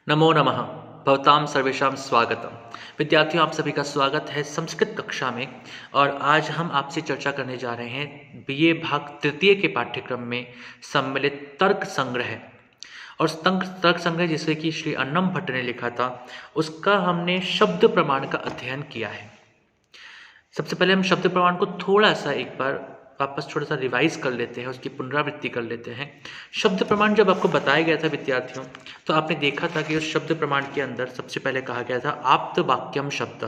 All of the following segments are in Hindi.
नमो नमः। भवतां सर्वेषां स्वागतम। विद्यार्थियों, आप सभी का स्वागत है संस्कृत कक्षा में। और आज हम आपसे चर्चा करने जा रहे हैं बीए भाग तृतीय के पाठ्यक्रम में सम्मिलित तर्क संग्रह। और तर्क संग्रह जिसे कि श्री अन्नम भट्ट ने लिखा था, उसका हमने शब्द प्रमाण का अध्ययन किया है। सबसे पहले हम शब्द प्रमाण को थोड़ा सा एक बार वापस थोड़ा सा रिवाइज कर लेते हैं, उसकी पुनरावृत्ति कर लेते हैं। शब्द प्रमाण जब आपको बताया गया था विद्यार्थियों, तो आपने देखा था कि उस शब्द प्रमाण के अंदर सबसे पहले कहा गया था आप्त वाक्यम शब्द,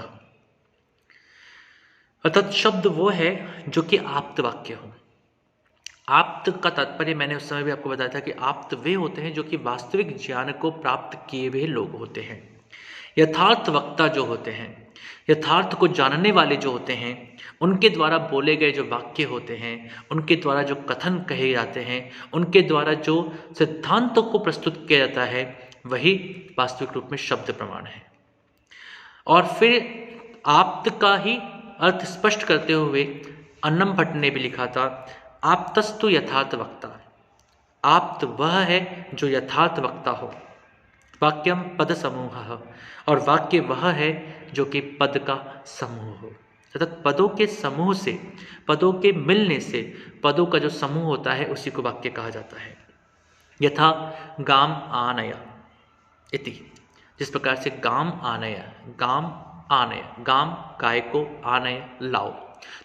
अर्थात शब्द वो है जो कि आप्त वाक्य हो। आप्त का तात्पर्य मैंने उस समय भी आपको बताया था कि आप्त वे होते हैं जो कि वास्तविक ज्ञान को प्राप्त किए हुए लोग होते हैं। यथार्थ वक्ता जो होते हैं, यथार्थ को जानने वाले जो होते हैं, उनके द्वारा बोले गए जो वाक्य होते हैं, उनके द्वारा जो कथन कहे जाते हैं, उनके द्वारा जो सिद्धांतों को प्रस्तुत किया जाता है, वही वास्तविक रूप में शब्द प्रमाण है। और फिर आप्त का ही अर्थ स्पष्ट करते हुए अन्नम भट्ट ने भी लिखा था, आप्तस्तु यथार्थ वक्ता। आप्त वह है जो यथार्थ वक्ता हो। वाक्यम पद समूह, और वाक्य वह है जो कि पद का समूह हो। अर्थात पदों के समूह से, पदों के मिलने से पदों का जो समूह होता है उसी को वाक्य कहा जाता है। यथा गाम आनय इति, जिस प्रकार से गाम आनय, गाम आनय, गाम गाय को, आनय लाओ।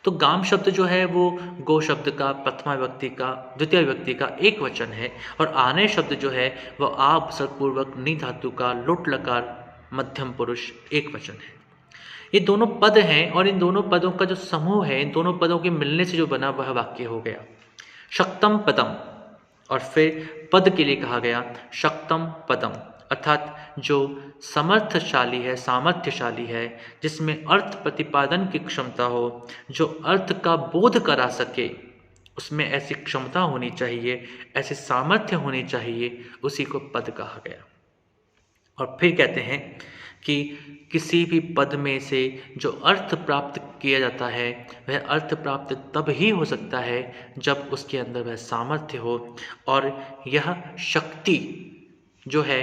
तो गाम शब्द जो है वो गो शब्द का प्रथमा विभक्ति का द्वितीय विभक्ति का एक वचन है, और आनय शब्द जो है वह आ उपसर्गपूर्वक नी धातु का लोट लकार मध्यम पुरुष एक वचन है। ये दोनों पद हैं, और इन दोनों पदों का जो समूह है, इन दोनों पदों के मिलने से जो बना वह वाक्य हो गया शक्तम पदम। और फिर पद के लिए कहा गया शक्तम पदम, अर्थात जो समर्थशाली है, सामर्थ्यशाली है, जिसमें अर्थ प्रतिपादन की क्षमता हो, जो अर्थ का बोध करा सके, उसमें ऐसी क्षमता होनी चाहिए, ऐसे सामर्थ्य होनी चाहिए, उसी को पद कहा गया। और फिर कहते हैं कि किसी भी पद में से जो अर्थ प्राप्त किया जाता है, वह अर्थ प्राप्त तब ही हो सकता है जब उसके अंदर वह सामर्थ्य हो। और यह शक्ति जो है,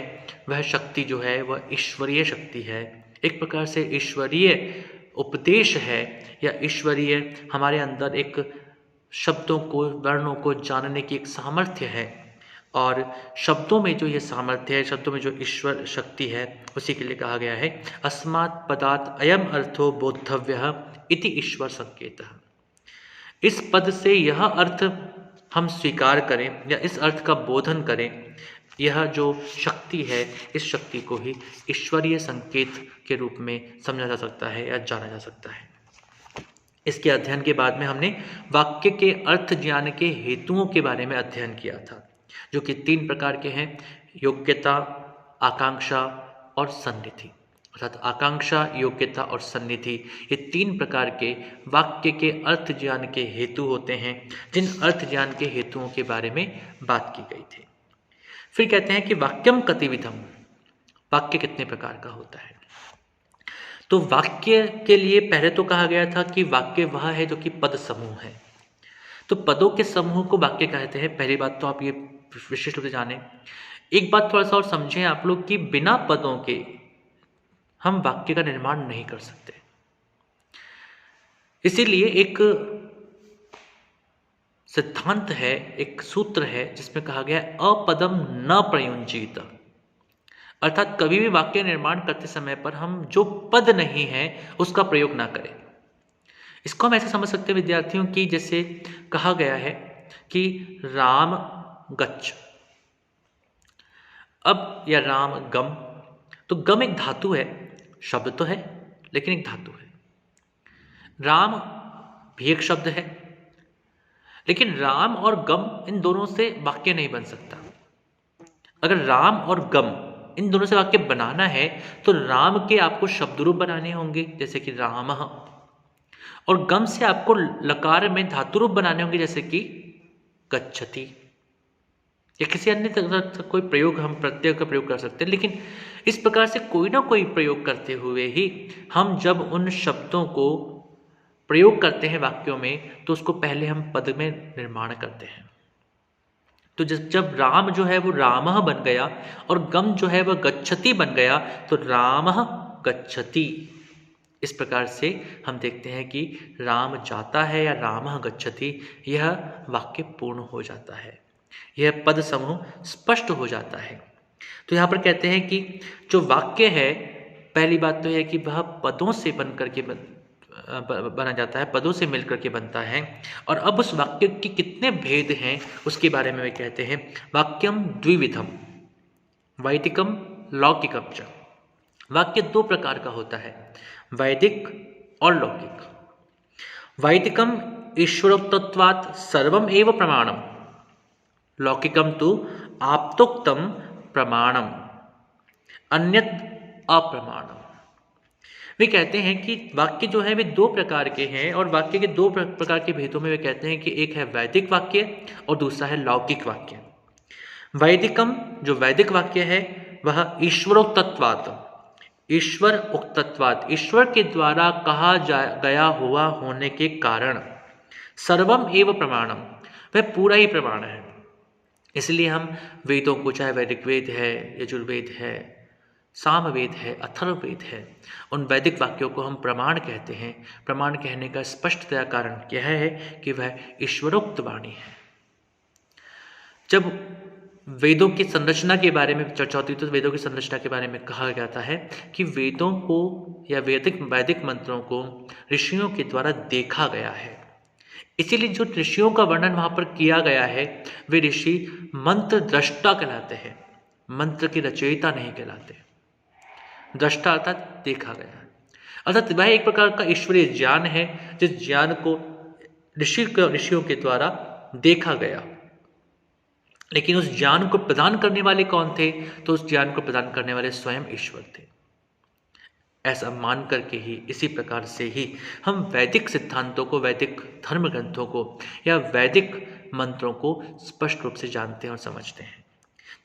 वह शक्ति जो है वह ईश्वरीय शक्ति है, एक प्रकार से ईश्वरीय उपदेश है, या ईश्वरीय हमारे अंदर एक शब्दों को, वर्णों को जानने की एक सामर्थ्य है। और शब्दों में जो ये सामर्थ्य है, शब्दों में जो ईश्वर शक्ति है, उसी के लिए कहा गया है अस्मात् पदात् अयम अर्थो बोद्धव्यः इति ईश्वर संकेतः। इस पद से यह अर्थ हम स्वीकार करें या इस अर्थ का बोधन करें, यह जो शक्ति है, इस शक्ति को ही ईश्वरीय संकेत के रूप में समझा जा सकता है या जाना जा सकता है। इसके अध्ययन के बाद में हमने वाक्य के अर्थ ज्ञान के हेतुओं के बारे में अध्ययन किया था, जो कि 3 प्रकार के हैं, योग्यता, आकांक्षा और सन्निधि। अर्थात आकांक्षा, योग्यता और सन्निधि, ये 3 प्रकार के वाक्य के अर्थ ज्ञान के हेतु होते हैं, जिन अर्थ ज्ञान के हेतुओं के बारे में बात की गई थी। फिर कहते हैं कि वाक्यम कतिविधम, वाक्य कितने प्रकार का होता है। तो वाक्य के लिए पहले तो कहा गया था कि वाक्य वह है जो कि पद समूह है। तो पदों के समूह को वाक्य कहते हैं। पहली बात तो आप ये विशिष्ट रूप से जाने। एक बात थोड़ा सा और समझें आप लोग कि बिना पदों के हम वाक्य का निर्माण नहीं कर सकते। इसीलिए एक सिद्धांत है, एक सूत्र है, जिसमें कहा गया है अपदम न प्रयुंजीत, अर्थात कभी भी वाक्य निर्माण करते समय पर हम जो पद नहीं है उसका प्रयोग ना करें। इसको हम ऐसे समझ सकते हैं विद्यार्थियों की, जैसे कहा गया है कि राम गच्छ, अब या राम गम, तो गम एक धातु है, शब्द तो है लेकिन एक धातु है। राम भी एक शब्द है, लेकिन राम और गम इन दोनों से वाक्य नहीं बन सकता। अगर राम और गम इन दोनों से वाक्य बनाना है तो राम के आपको शब्द रूप बनाने होंगे, जैसे कि रामः, और गम से आपको लकार में धातु रूप बनाने होंगे, जैसे कि गच्छति, या किसी अन्य तरह का कोई प्रयोग, हम प्रत्यय का प्रयोग कर सकते हैं। लेकिन इस प्रकार से कोई ना कोई प्रयोग करते हुए ही हम जब उन शब्दों को प्रयोग करते हैं वाक्यों में, तो उसको पहले हम पद में निर्माण करते हैं। तो जब राम जो है वो रामः बन गया और गम जो है वह गच्छति बन गया, तो रामः गच्छति। इस प्रकार से हम देखते हैं कि राम जाता है या रामः गच्छति, यह वाक्य पूर्ण हो जाता है, यह पद समूह स्पष्ट हो जाता है। तो यहाँ पर कहते हैं कि जो वाक्य है, पहली बात तो यह कि वह पदों से बन करके बना जाता है, पदों से मिलकर के बनता है। और अब उस वाक्य के कितने भेद हैं उसके बारे में वे कहते हैं, वाक्यम द्विविधम वैदिकम लौकिकम च। वाक्य दो प्रकार का होता है, वैदिक और लौकिक। वैदिकम ईश्वरोक्तत्वात् सर्वम एव प्रमाणम, लौकिकम तो आप्तोक्तम प्रमाणम अन्यत अप्रमाणम। वे कहते हैं कि वाक्य जो है वे दो प्रकार के हैं, और वाक्य के दो प्रकार के भेदों में वे कहते हैं कि एक है वैदिक वाक्य और दूसरा है लौकिक वाक्य। वैदिकम जो वैदिक वाक्य है वह ईश्वरोक्तत्वात्, ईश्वर उक्तत्वात्, ईश्वर के द्वारा कहा गया हुआ होने के कारण, सर्वम एव प्रमाणम, वह पूरा ही प्रमाण है। इसलिए हम वेदों को, चाहे वैदिक वेद है, यजुर्वेद है, सामवेद है, अथर्ववेद है, उन वैदिक वाक्यों को हम प्रमाण कहते हैं। प्रमाण कहने का स्पष्टतया कारण यह है कि वह ईश्वरोक्त वाणी है। जब वेदों की संरचना के बारे में चर्चा होती है तो वेदों की संरचना के बारे में कहा जाता है कि वेदों को या वैदिक मंत्रों को ऋषियों के द्वारा देखा गया है। इसीलिए जो ऋषियों का वर्णन वहां पर किया गया है, वे ऋषि मंत्र दृष्टा कहलाते हैं, मंत्र के रचयिता नहीं कहलाते। दृष्टा अर्थात देखा गया, अर्थात वह एक प्रकार का ईश्वरीय ज्ञान है जिस ज्ञान को ऋषियों के द्वारा देखा गया। लेकिन उस ज्ञान को प्रदान करने वाले कौन थे? तो उस ज्ञान को प्रदान करने वाले स्वयं ईश्वर थे। ऐसा मान करके ही, इसी प्रकार से ही हम वैदिक सिद्धांतों को, वैदिक धर्म ग्रंथों को या वैदिक मंत्रों को स्पष्ट रूप से जानते हैं और समझते हैं।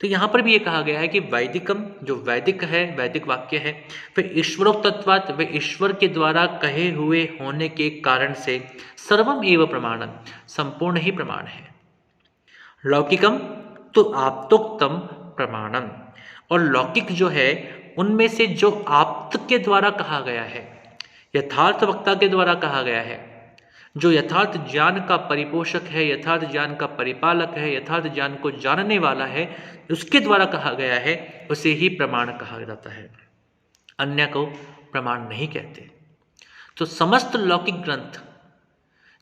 तो यहाँ पर भी ये कहा गया है कि वैदिकम जो वैदिक है, वैदिक वाक्य है, वह ईश्वरोक्तत्वात्, वह ईश्वर के द्वारा कहे हुए होने के कारण से सर्वम एव प्रमाणम, संपूर्ण ही प्रमाण है। लौकिकम तो आप्तोक्तम प्रमाणम, और लौकिक जो है उनमें से जो आप्त के द्वारा कहा गया है, यथार्थ वक्ता के द्वारा कहा गया है, जो यथार्थ ज्ञान का परिपोषक है, यथार्थ ज्ञान का परिपालक है, यथार्थ ज्ञान को जानने वाला है, उसके द्वारा कहा गया है, उसे ही प्रमाण कहा जाता है, अन्य को प्रमाण नहीं कहते। तो समस्त लौकिक ग्रंथ,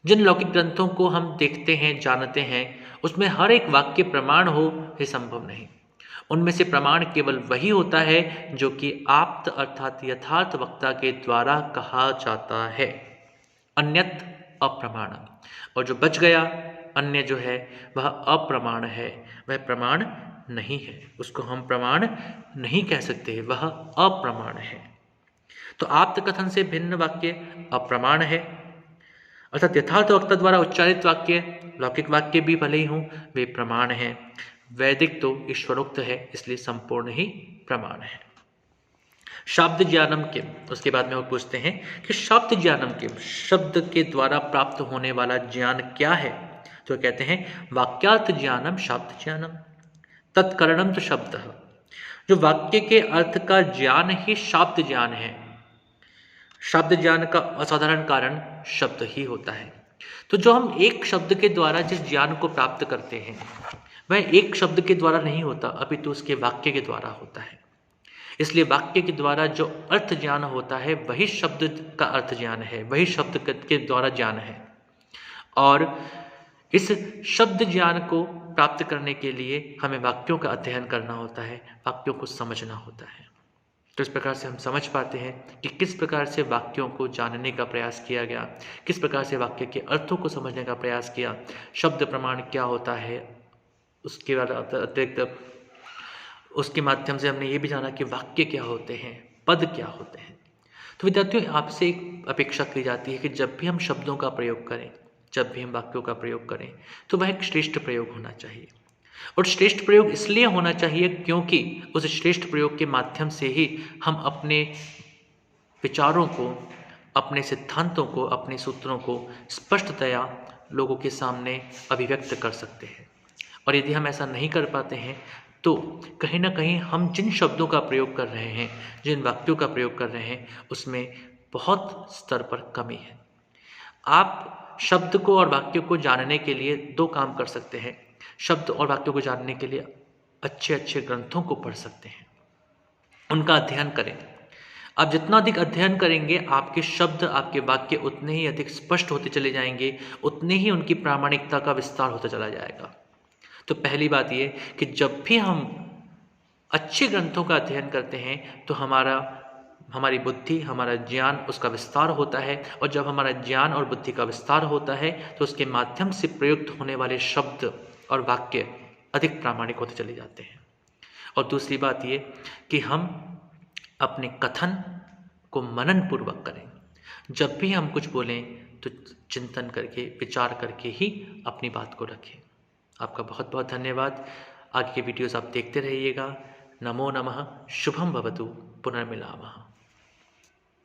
जिन लौकिक ग्रंथों को हम देखते हैं, जानते हैं, उसमें हर एक वाक्य प्रमाण हो ये संभव नहीं। उनमें से प्रमाण केवल वही होता है जो कि आप्त अर्थात यथार्थ वक्ता के द्वारा कहा जाता है, अन्यत अप्रमाण। और जो बच गया अन्य जो है वह अप्रमाण है, वह प्रमाण नहीं है, उसको हम प्रमाण नहीं कह सकते, वह अप्रमाण है। तो आप्त कथन से भिन्न वाक्य अप्रमाण है, अर्थात यथार्थ वक्ता द्वारा उच्चारित वाक्य, लौकिक वाक्य भी भले ही हों, वे प्रमाण हैं। वैदिक तो ईश्वरोक्त है, इसलिए संपूर्ण ही प्रमाण है। शब्द ज्ञानम के, उसके बाद में वो पूछते हैं कि शब्द ज्ञानम के, शब्द के द्वारा प्राप्त होने वाला ज्ञान क्या है? तो कहते हैं वाक्यार्थ ज्ञानम शब्द ज्ञानम तत्करणम तो शब्द, जो वाक्य के अर्थ का ज्ञान ही शब्द ज्ञान है। शब्द ज्ञान का असाधारण कारण शब्द ही होता है। तो जो हम एक शब्द के द्वारा जिस ज्ञान को प्राप्त करते हैं वह एक शब्द के द्वारा नहीं होता, अपितु उसके वाक्य के द्वारा होता है। इसलिए वाक्य के द्वारा जो अर्थ ज्ञान होता है वही शब्द का अर्थ ज्ञान है, वही शब्द के द्वारा ज्ञान है। और इस शब्द ज्ञान को प्राप्त करने के लिए हमें वाक्यों का अध्ययन करना होता है, वाक्यों को समझना होता है। तो इस प्रकार से हम समझ पाते हैं कि किस प्रकार से वाक्यों को जानने का प्रयास किया गया, किस प्रकार से वाक्य के अर्थों को समझने का प्रयास किया, शब्द प्रमाण क्या होता है, उसके बाद अतिरिक्त उसके माध्यम से हमने ये भी जाना कि वाक्य क्या होते हैं, पद क्या होते हैं। तो विद्यार्थियों, आपसे एक अपेक्षा की जाती है कि जब भी हम शब्दों का प्रयोग करें, जब भी हम वाक्यों का प्रयोग करें, तो वह एक श्रेष्ठ प्रयोग होना चाहिए। और श्रेष्ठ प्रयोग इसलिए होना चाहिए क्योंकि उस श्रेष्ठ प्रयोग के माध्यम से ही हम अपने विचारों को, अपने सिद्धांतों को, अपने सूत्रों को स्पष्टतया लोगों के सामने अभिव्यक्त कर सकते हैं। और यदि हम ऐसा नहीं कर पाते हैं तो कहीं ना कहीं हम जिन शब्दों का प्रयोग कर रहे हैं, जिन वाक्यों का प्रयोग कर रहे हैं, उसमें बहुत स्तर पर कमी है। आप शब्द को और वाक्य को जानने के लिए दो काम कर सकते हैं। शब्द और वाक्यों को जानने के लिए अच्छे अच्छे ग्रंथों को पढ़ सकते हैं, उनका अध्ययन करें। आप जितना अधिक अध्ययन करेंगे, आपके शब्द, आपके वाक्य उतने ही अधिक स्पष्ट होते चले जाएंगे, उतने ही उनकी प्रामाणिकता का विस्तार होता चला जाएगा। तो पहली बात ये कि जब भी हम अच्छे ग्रंथों का अध्ययन करते हैं तो हमारी बुद्धि, हमारा ज्ञान, उसका विस्तार होता है। और जब हमारा ज्ञान और बुद्धि का विस्तार होता है तो उसके माध्यम से प्रयुक्त होने वाले शब्द और वाक्य अधिक प्रामाणिक होते चले जाते हैं। और दूसरी बात ये कि हम अपने कथन को मनन पूर्वक करें। जब भी हम कुछ बोलें तो चिंतन करके, विचार करके ही अपनी बात को रखें। आपका बहुत बहुत धन्यवाद। आगे के वीडियोस आप देखते रहिएगा। नमो नमः। शुभम भवतु। पुनर्मिलामः।